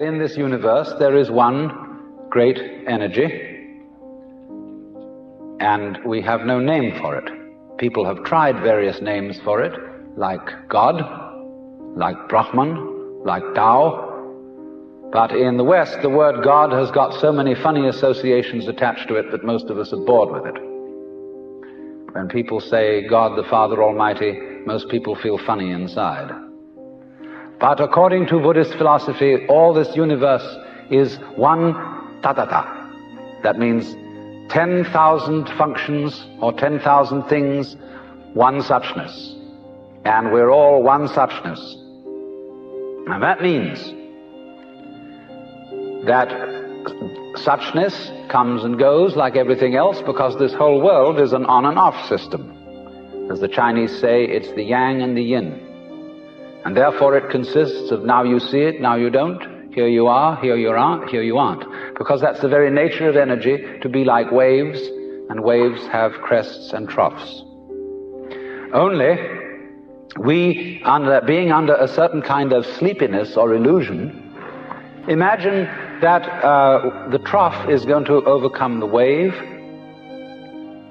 In this universe, there is one great energy, and we have no name for it. People have tried various names for it, like God, like Brahman, like Tao. But in the West, the word God has got so many funny associations attached to it that most of us are bored with it. When people say God the Father Almighty, most people feel funny inside. But according to Buddhist philosophy, all this universe is one tathata. That means 10,000 functions or 10,000 things, one suchness. And we're all one suchness. And that means that suchness comes and goes like everything else, because this whole world is an on and off system. As the Chinese say, it's the yang and the yin. And therefore it consists of now you see it, now you don't, here you are, here you aren't, here you aren't. Because that's the very nature of energy, to be like waves, and waves have crests and troughs. Only we, being under a certain kind of sleepiness or illusion, imagine that the trough is going to overcome the wave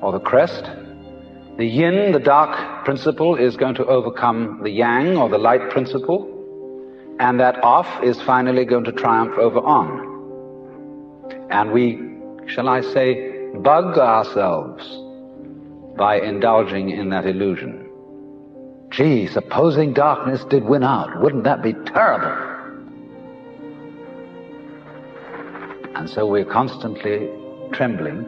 or the crest. The yin, the dark principle, is going to overcome the yang, or the light principle, and that off is finally going to triumph over on. And we, shall I say, bug ourselves by indulging in that illusion. Gee, supposing darkness did win out, wouldn't that be terrible? And so we're constantly trembling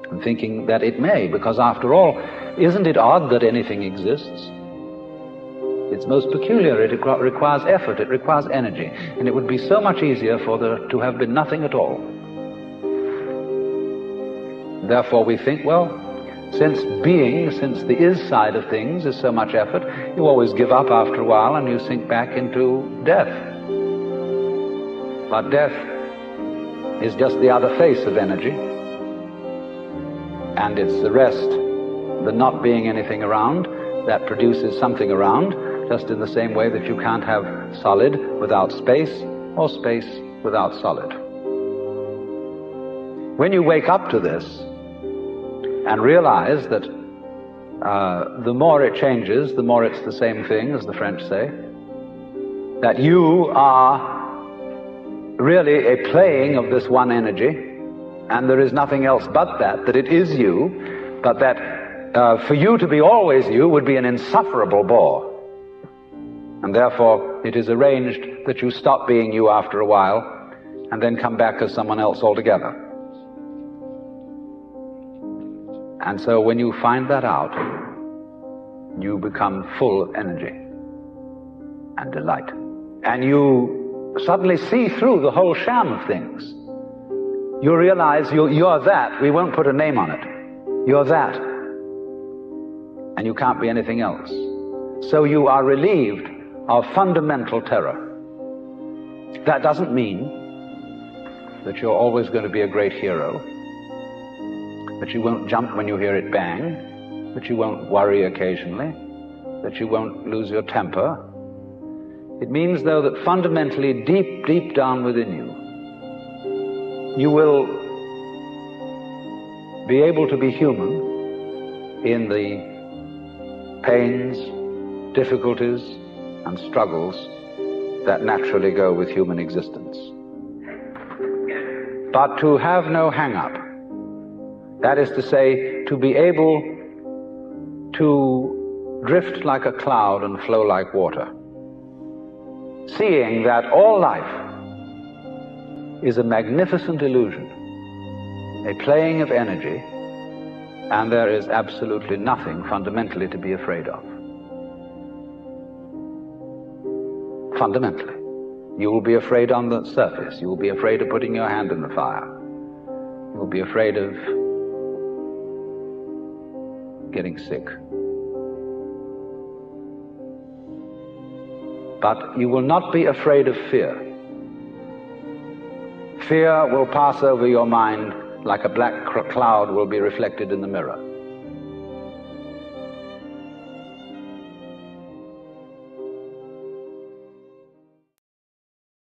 and thinking that it may, because after all, isn't it odd that anything exists? It's most peculiar. It requires effort, it requires energy, and it would be so much easier for there to have been nothing at all. Therefore we think, well, since the is side of things is so much effort, you always give up after a while and you sink back into death. But death is just the other face of energy, and it's the rest, the not being anything around, that produces something around, just in the same way that you can't have solid without space, or space without solid. When you wake up to this and realize that the more it changes, the more it's the same thing, as the French say, that you are really a playing of this one energy, and there is nothing else but that it is you, but that for you to be always you would be an insufferable bore. And therefore it is arranged that you stop being you after a while and then come back as someone else altogether. And so when you find that out, you become full of energy and delight. And you suddenly see through the whole sham of things. You realize you're that. We won't put a name on it. You're that. And you can't be anything else. So you are relieved of fundamental terror. That doesn't mean that you're always going to be a great hero, that you won't jump when you hear it bang, that you won't worry occasionally, that you won't lose your temper. It means, though, that fundamentally, deep, deep down within you, you will be able to be human in the pains, difficulties, and struggles that naturally go with human existence. But to have no hang-up, that is to say, to be able to drift like a cloud and flow like water, seeing that all life is a magnificent illusion, a playing of energy, and there is absolutely nothing fundamentally to be afraid of. Fundamentally. You will be afraid on the surface. You will be afraid of putting your hand in the fire. You will be afraid of getting sick. But you will not be afraid of fear. Fear will pass over your mind like a black cloud will be reflected in the mirror.